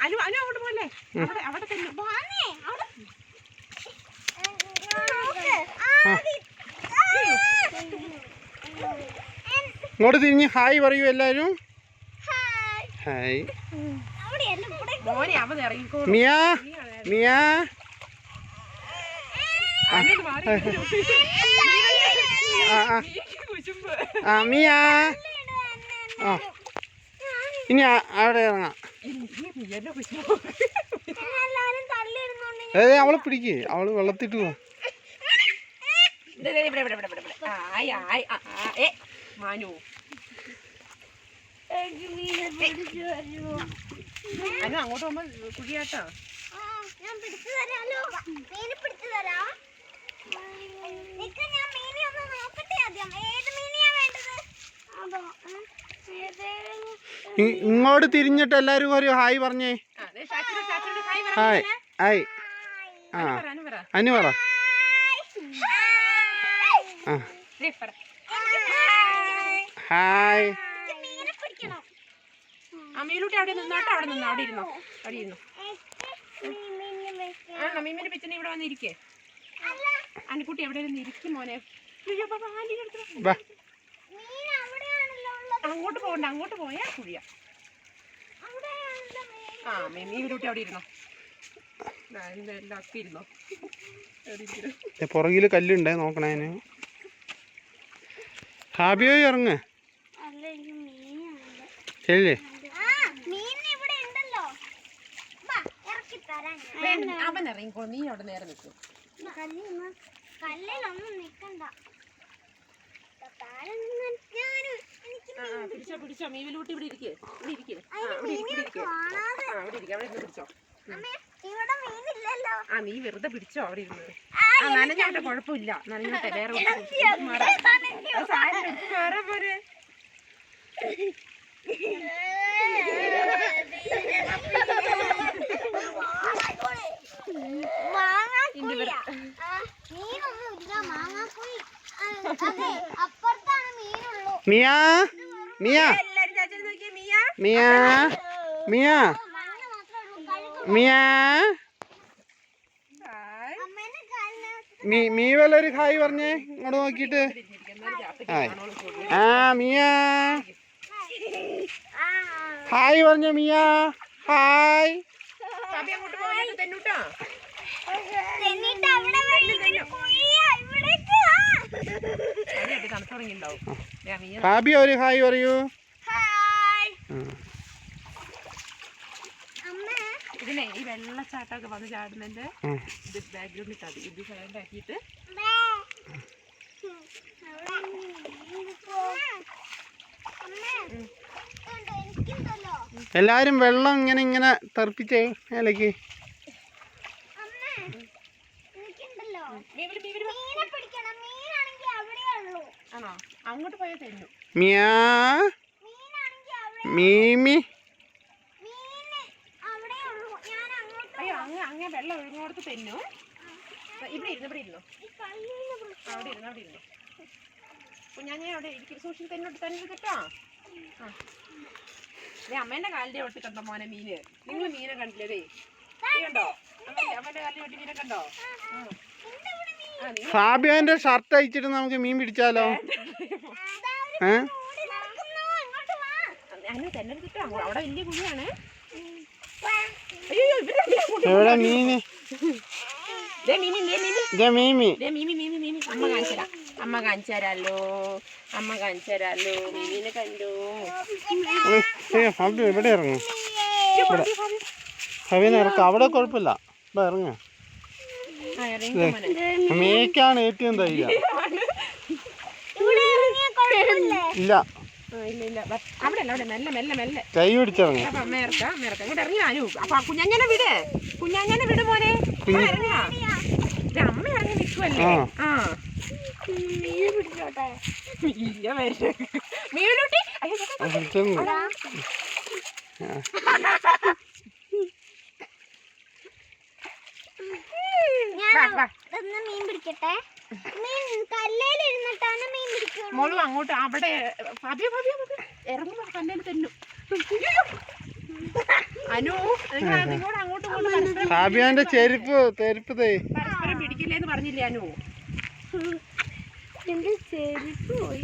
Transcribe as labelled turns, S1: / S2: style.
S1: അങ്ങോട്ട് പോലെ അവിടെ തന്നെ
S2: ഇങ്ങോട്ട് തിരിഞ്ഞ് ഹായ് പറയൂ എല്ലാരും. ഹായ്. മിയ മിയ മിയ. ഇനി അവിടെ ഇറങ്ങാം. അതെ അവളെ പിടിക്കേ, അവള് വെള്ളത്തിട്ട് പോവാ.
S1: മാനു അങ്ങോട്ട് പോകുമ്പോ കുഴിയാട്ടോ.
S2: ഇങ്ങോട്ട് തിരിഞ്ഞിട്ട് എല്ലാരും ഒരു ഹായ് പറഞ്ഞേ. Hi hi. ആ അനു പറ. ഹായ്.
S1: അമ്മയിലൂട്ടി അവിടെ നിന്നോട്ടോ. അവിടെ നിന്നോ. അവിടെ ഇരുന്നോ. അവിടെ ഇരുന്നോ. ആ മീമിന്റെ പിച്ചനെ ഇവിടെ വന്നിരിക്കേ. അനിക്കുട്ടി എവിടെ ഇരിക്കും മോനെ. അങ്ങോട്ട് പോകണ്ട. അങ്ങോട്ട് പോയാ കുഴിയ. ആ മീമിലൂട്ടി അവിടെ ഇരുന്നോ. എല്ലാം ഒക്കെ ഇരുന്നോ.
S2: പുറകില് കല്ലുണ്ടേ നോക്കണേ. ഹാബിയോ ഇറങ്ങ ശരിയല്ലേ.
S1: അവൻ ഇറങ്ങിക്കോ. നീ അവിടെ നേരെ നിൽക്കും. പിടിച്ചോ. മീവിലൂട്ടി ഇവിടെ ഇരിക്കേ. ഇവിടെ ഇരിക്കേ. അവിടെ ഇരിക്കേ. അവിടെ ഇരിക്കേ. അവിടെ ഇരുന്ന് പിടിച്ചോ. ആ നീ വെറുതെ പിടിച്ചോ അവിടെ ഇരുന്നത്. ആ നനഞ്ഞോട്ടെ, കുഴപ്പമില്ല. നനഞ്ഞോട്ടെ. വേറെ വേറെ പോരെ.
S2: മിയ മിയ മിയ മിയ മിയ മീവല്ലൊരു ഹായ് പറഞ്ഞേ. ഇങ്ങോട്ട് നോക്കിട്ട് ഹായ്. ആ മിയ ഹായ് പറഞ്ഞ മിയ. ഹായ്. ഹാബി ഒരു ഹായ് പറയൂ.
S1: ഇതിനെ ഈ വെള്ളച്ചാട്ടമൊക്കെ വന്ന് ചാടുന്നതിന്റെ ഇത് ബാക്ക്ഗ്രൗണ്ടിൽ തടി ഇത് സൈലന്റ് ആക്കിയിട്ട്
S2: എല്ലാരും വെള്ളം ഇങ്ങനെ ഇങ്ങനെ തെറിപ്പിച്ചേ മേലേക്ക്.
S1: ആണോ? അങ്ങോട്ട് പോയാൽ തന്നു.
S2: മിയാ മീമി.
S1: അയ്യോ അങ്ങ് വെള്ളം ഒഴുകുന്നോടത്ത് തന്നു. ഇവിടെ ഇരുന്നു. ഇവിടെ ഇരുന്നു. അവിടെ ഇരുന്നു. അവിടെ ഇരുന്നു. കുഞ്ഞാഞ്ഞ അവിടെ ഇരിക്കും. സൂക്ഷിച്ച് തന്നോട്ട് തന്നെ കേട്ടോ. ആ അമ്മേന്റെ കാലിന്റെ ഒട്ടി കണ്ടോ മോനെ മീന്. നിങ്ങൾ മീനെ കണ്ടില്ലേ? കണ്ടോ അമ്മേന്റെ കാലിന്റെ ഒട്ടി മീനെ കണ്ടോ?
S2: ഫാബിയോന്റെ ഷർട്ട് അയച്ചിട്ട് നമുക്ക് മീൻ പിടിച്ചാലോ?
S1: തന്നെ കിട്ടോ. അവിടെ വലിയ കുഴിയാണ്.
S2: എവിടെ മീന്?
S1: അമ്മ കാണിച്ചു തരാലോ. അമ്മ കാണിച്ചു തരാലോ. മീമിനെ കണ്ടു.
S2: ഫാബി എവിടെ ഇറങ്ങും? ഫാബിനെ ഇറക്കാം. അവിടെ കുഴപ്പമില്ല. ഇവിടെ ഇറങ്ങ. മേക്കാണ് ഏറ്റവും ധൈര്യം. ഇല്ല കൈ പിടിച്ചിറങ്ങി.
S1: കുഞ്ഞാഞ്ഞനെ വിട്. കുഞ്ഞാഞ്ഞനെ വിട് മോനെ. അമ്മ ഇറങ്ങി നിൽക്കുവല്ലേ. ആ മീനുട്ടി
S3: മീൻ പിടിക്കട്ടെ. കല്ലേലിരുന്നിട്ടാണ് മീൻ പിടിക്കുന്നത്.
S1: മോളു അങ്ങോട്ട് അവിടെ ഇറങ്ങുമ്പോ കല്ലേൽ തന്നു. അനു നിങ്ങൾ അതിനോട് അങ്ങോട്ടും ഇങ്ങോട്ടും പരസ്പരം
S2: സാബിയാന്റെ ചെരുപ്പ്
S1: പരസ്പരം പിടിക്കില്ലേന്ന് പറഞ്ഞില്ലേ അനു?
S3: എന്റെ ചെരുപ്പ് പോയി.